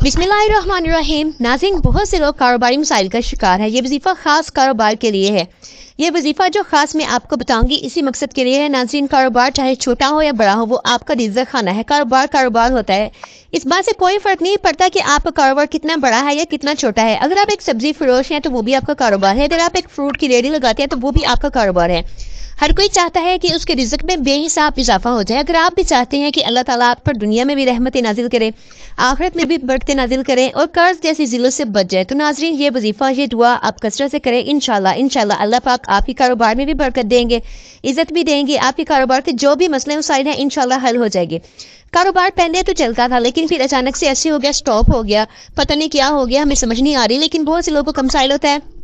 بسم اللہ الرحمن الرحیم۔ ناظرین، بہت سے لوگ کاروباری مسائل کا شکار ہیں۔ یہ وظیفہ خاص کاروبار کے لیے ہے۔ یہ وظیفہ جو خاص میں آپ کو بتاؤں گی اسی مقصد کے لیے ہے۔ ناظرین، کاروبار چاہے چھوٹا ہو یا بڑا ہو، وہ آپ کا رزق خانہ ہے۔ کاروبار ہوتا ہے۔ اس بات سے کوئی فرق نہیں پڑتا کہ آپ کا کاروبار کتنا بڑا ہے یا کتنا چھوٹا ہے۔ اگر آپ ایک سبزی فروش ہیں تو وہ بھی آپ کا کاروبار ہے۔ اگر آپ ایک فروٹ کی ریڑھی لگاتے ہیں تو وہ بھی آپ کا کاروبار ہے۔ ہر کوئی چاہتا ہے کہ اس کے رزق میں بے حساب اضافہ ہو جائے۔ اگر آپ بھی چاہتے ہیں کہ اللہ تعالیٰ آپ پر دنیا میں بھی رحمت نازل کرے، آخرت میں بھی برکتیں نازل کریں اور قرض جیسی ذلت سے بچ جائے، تو ناظرین یہ وظیفہ، یہ دعا آپ کثرت سے کریں۔ انشاءاللہ اللہ پاک آپ کے کاروبار میں بھی برکت دیں گے، عزت بھی دیں گے۔ آپ کے کاروبار کے جو بھی مسئلے مسائل ہیں انشاءاللہ حل ہو جائے گے۔ کاروبار پہلے تو چلتا تھا لیکن پھر اچانک سے ایسے ہو گیا، سٹاپ ہو گیا، پتہ نہیں کیا ہو گیا، ہمیں سمجھ نہیں آ رہی۔ لیکن بہت سے لوگوں کا مسائل ہوتا ہے،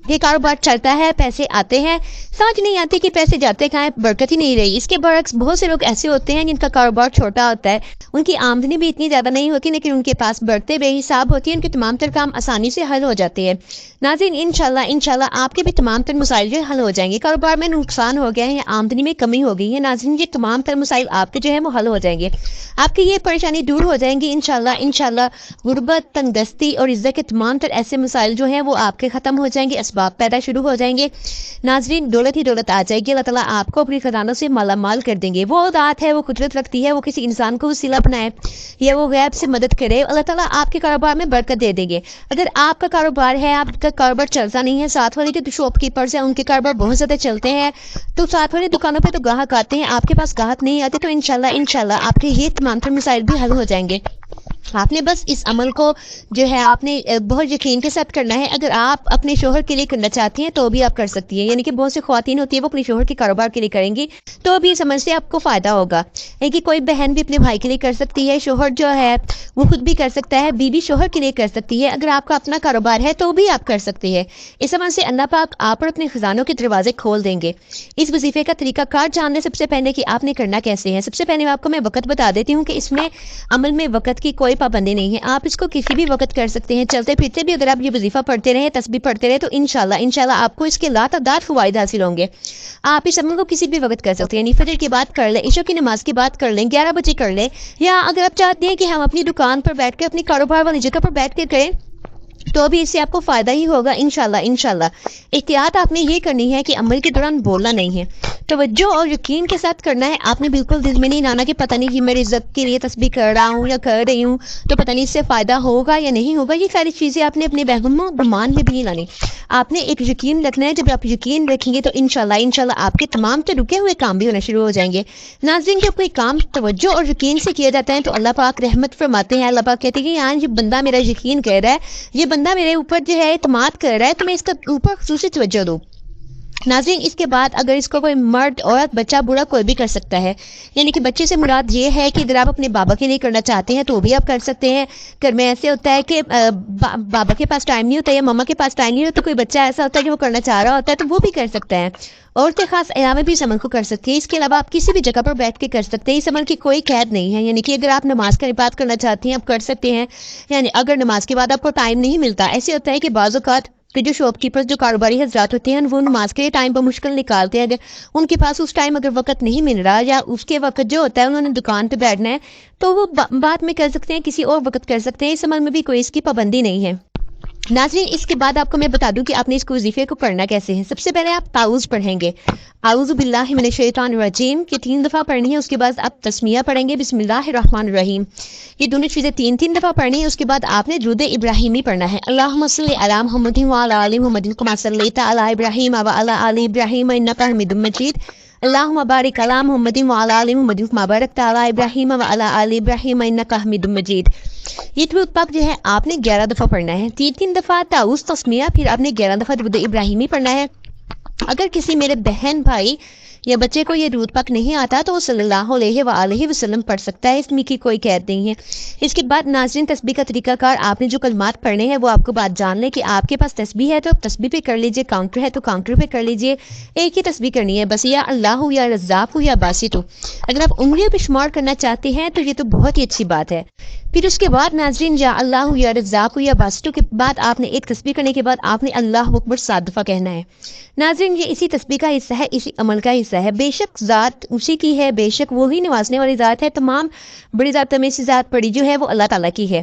یہ کاروبار چلتا ہے، پیسے آتے ہیں، سمجھ نہیں آتی کہ پیسے جاتے کہاں ہیں، برکت ہی نہیں رہی۔ اس کے برعکس بہت سے لوگ ایسے ہوتے ہیں جن کا کاروبار چھوٹا ہوتا ہے، ان کی آمدنی بھی اتنی زیادہ نہیں ہوتی لیکن ان کے پاس برکتیں بے حساب ہوتی ہیں، ان کے تمام تر کام آسانی سے حل ہو جاتے ہیں۔ ناظرین، انشاءاللہ آپ کے بھی تمام تر مسائل جو حل ہو جائیں گے۔ کاروبار میں نقصان ہو گیا ہے یا آمدنی میں کمی ہو گئی ہے، ناظرین یہ تمام تر مسائل آپ کے جو ہے وہ حل ہو جائیں گے۔ آپ کی یہ پریشانی دور ہو جائیں گی انشاءاللہ۔ غربت، تنگ دستی اور عزت کے تمام تر ایسے مسائل جو ہیں وہ آپ کے ختم ہو جائیں گے، اسباب پیدا شروع ہو جائیں گے۔ ناظرین، دولت ہی دولت آ جائے گی۔ اللہ تعالیٰ آپ کو اپنی خزانوں سے مالا مال کر دیں گے۔ وہ ذات ہے، وہ قدرت رکھتی ہے، وہ کسی انسان کو وسیلہ بنائے یا وہ غیب سے مدد کرے، اللہ تعالیٰ آپ کے کاروبار میں برکت دے دیں گے۔ اگر آپ کا کاروبار ہے، آپ کا کاروبار چلتا نہیں ہے، ساتھ والے جو شاپ کیپرز ہیں ان کے کاروبار بہت زیادہ چلتے ہیں، تو ساتھ والی دکانوں پہ تو گاہک آتے ہیں، آپ کے پاس گاہک نہیں آتے، تو انشاءاللہ آپ کے یہ تمام تر مسائل بھی حل ہو جائیں گے۔ آپ نے بس اس عمل کو جو ہے آپ نے بہت یقین کے ساتھ کرنا ہے۔ اگر آپ اپنے شوہر کے لیے کرنا چاہتی ہیں تو بھی آپ کر سکتی ہیں، یعنی کہ بہت سی خواتین ہوتی ہیں وہ اپنے شوہر کے کاروبار کے لیے کریں گی تو بھی سمجھ سے آپ کو فائدہ ہوگا۔ یعنی کہ کوئی بہن بھی اپنے بھائی کے لیے کر سکتی ہے، شوہر جو ہے وہ خود بھی کر سکتا ہے، بیوی شوہر کے لیے کر سکتی ہے۔ اگر آپ کا اپنا کاروبار ہے تو بھی آپ کر سکتے ہیں۔ اس عمل سے اللہ پاک آپ پر اپنے خزانوں کے دروازے کھول دیں گے۔ اس وظیفے کا طریقہ کار جاننے سب سے پہلے کہ آپ نے کرنا کیسے ہے۔ سب سے پہلے آپ کو میں وقت بتا دیتی ہوں کہ اس میں عمل میں وقت کی کوئی پابندی نہیں ہے، آپ اس کو کسی بھی وقت کر سکتے ہیں۔ چلتے پھرتے بھی اگر آپ یہ وظیفہ پڑھتے رہیں، تسبیح پڑھتے رہیں، تو انشاءاللہ آپ کو اس کے لاتعداد فوائد حاصل ہوں گے۔ آپ اس عمل کو کسی بھی وقت کر سکتے ہیں، یعنی فجر کی بات کر لیں، عشاء کی نماز کی بات کر لیں، 11 بجے کر لیں، یا اگر آپ چاہتے ہیں کہ ہم اپنی دکان پر بیٹھ کر، اپنی کاروبار والی جگہ پر بیٹھ کر کریں تو بھی اس سے آپ کو فائدہ ہی ہوگا انشاءاللہ۔ احتیاط آپ نے یہ کرنی ہے کہ عمل کے دوران بولنا نہیں ہے، توجہ اور یقین کے ساتھ کرنا ہے۔ آپ نے بالکل دل میں نہیں لانا کہ پتہ نہیں کہ میں رزق کے لیے تسبیح کر رہا ہوں یا کر رہی ہوں تو پتہ نہیں اس سے فائدہ ہوگا یا نہیں ہوگا۔ یہ ساری چیزیں آپ نے اپنے بیگم و گمان میں بھی نہیں لانی۔ آپ نے ایک یقین رکھنا ہے۔ جب آپ یقین رکھیں گے تو انشاءاللہ آپ کے تمام تو رکے ہوئے کام بھی ہونا شروع ہو جائیں گے۔ ناظرین، جب کوئی کام توجہ اور یقین سے کیا جاتا ہے تو اللہ پاک رحمت فرماتے ہیں۔ اللہ پاک کہتے ہیں کہ یہاں یہ بندہ میرا یقین کر رہا ہے، یہ بندہ میرے اوپر جو ہے اعتماد کر رہا ہے، تو میں اس کا اوپر خصوصی توجہ دوں۔ ناظرین، اس کے بعد اگر اس کو کوئی مرد، عورت، بچہ، بوڑھا کوئی بھی کر سکتا ہے، یعنی کہ بچے سے مراد یہ ہے کہ اگر آپ اپنے بابا کے لیے کرنا چاہتے ہیں تو بھی آپ کر سکتے ہیں۔ گھر میں ایسے ہوتا ہے کہ بابا کے پاس ٹائم نہیں ہوتا یا ماما کے پاس ٹائم نہیں ہوتا، کوئی بچہ ایسا ہوتا ہے کہ وہ کرنا چاہ رہا ہوتا ہے تو وہ بھی کر سکتا ہے۔ عورتیں خاص ایام میں بھی اس عمل کو کر سکتی ہیں۔ اس کے علاوہ آپ کسی بھی جگہ پر بیٹھ کے کر سکتے ہیں، اس عمل کی کوئی قید نہیں ہے، یعنی کہ اگر آپ نماز کا عبادت کرنا چاہتی ہیں آپ کر سکتے ہیں، یعنی اگر نماز کے بعد آپ کو ٹائم نہیں ملتا، ایسے ہوتا ہے کہ بعض اوقات کہ جو شاپ کیپر، جو کاروباری حضرات ہوتے ہیں، وہ نماز کے ٹائم پر مشکل نکالتے ہیں، اگر ان کے پاس اس ٹائم اگر وقت نہیں مل رہا یا اس کے وقت جو ہوتا ہے انہوں نے دکان پہ بیٹھنا ہے تو وہ بعد میں کر سکتے ہیں، کسی اور وقت کر سکتے ہیں۔ اس عمل میں بھی کوئی اس کی پابندی نہیں ہے۔ ناظرین، اس کے بعد آپ کو میں بتا دوں کہ آپ نے اس کو وظیفے کو پڑھنا کیسے ہے۔ سب سے پہلے آپ تعوذ پڑھیں گے، اعوذ باللہ من الشیطان الرجیم، کہ 3 دفعہ پڑھنی ہے۔ اس کے بعد آپ تسمیہ پڑھیں گے، بسم اللہ الرحمن الرحیم، یہ دونوں چیزیں 3 دفعہ پڑھنی ہے۔ اس کے بعد آپ نے درود ابراہیمی پڑھنا ہے، اللہم صلی علی محمد وعلی آل محمد کما صلیت علی ابراہیم وعلی آل ابراہیم انک حمید مجید، اللہم بارک علی محمد وعلی آل محمد کما بارکت علی ابراہیم وعلی آل ابراہیم انک حمید مجید۔ یہ درود پاک جو ہے آپ نے 11 دفعہ پڑھنا ہے، 3 دفعہ تعوذ تسمیہ، پھر آپ نے 11 دفعہ درود ابراہیمی پڑھنا ہے۔ اگر کسی میرے بہن، بھائی یا بچے کو یہ درود پاک نہیں آتا تو وہ صلی اللہ علیہ وآلہ وسلم پڑھ سکتا ہے، اس میں کی کوئی قید نہیں ہے۔ اس کے بعد ناظرین، تسبیح کا طریقہ کار، آپ نے جو کلمات پڑھنے ہیں وہ آپ کو بات جان لیں کہ آپ کے پاس تسبیح ہے تو تسبیح پہ کر لیجئے، کاؤنٹر ہے تو کاؤنٹر پہ کر لیجئے، ایک ہی تسبیح کرنی ہے بس، یا اللہ ہو یا رزاق ہو یا باسط ہو۔ اگر آپ انگلیوں پہ شمار کرنا چاہتے ہیں تو یہ تو بہت ہی اچھی بات ہے۔ پھر اس کے بعد ناظرین، یا اللہ ہو یا رزاق ہو یا باسط ہو کے بعد آپ نے ایک تسبیح کرنے کے بعد آپ نے اللہ اکبر 7 دفعہ کہنا ہے۔ ناظرین، یہ اسی تسبیح کا حصہ ہے، اسی عمل کا حصہ ہے۔ بے شک ذات اسی کی ہے، بے شک وہی نوازنے والی ذات ہے، تمام بڑی ذات میں سے ذات بڑی جو ہے وہ اللہ تعالیٰ کی ہے۔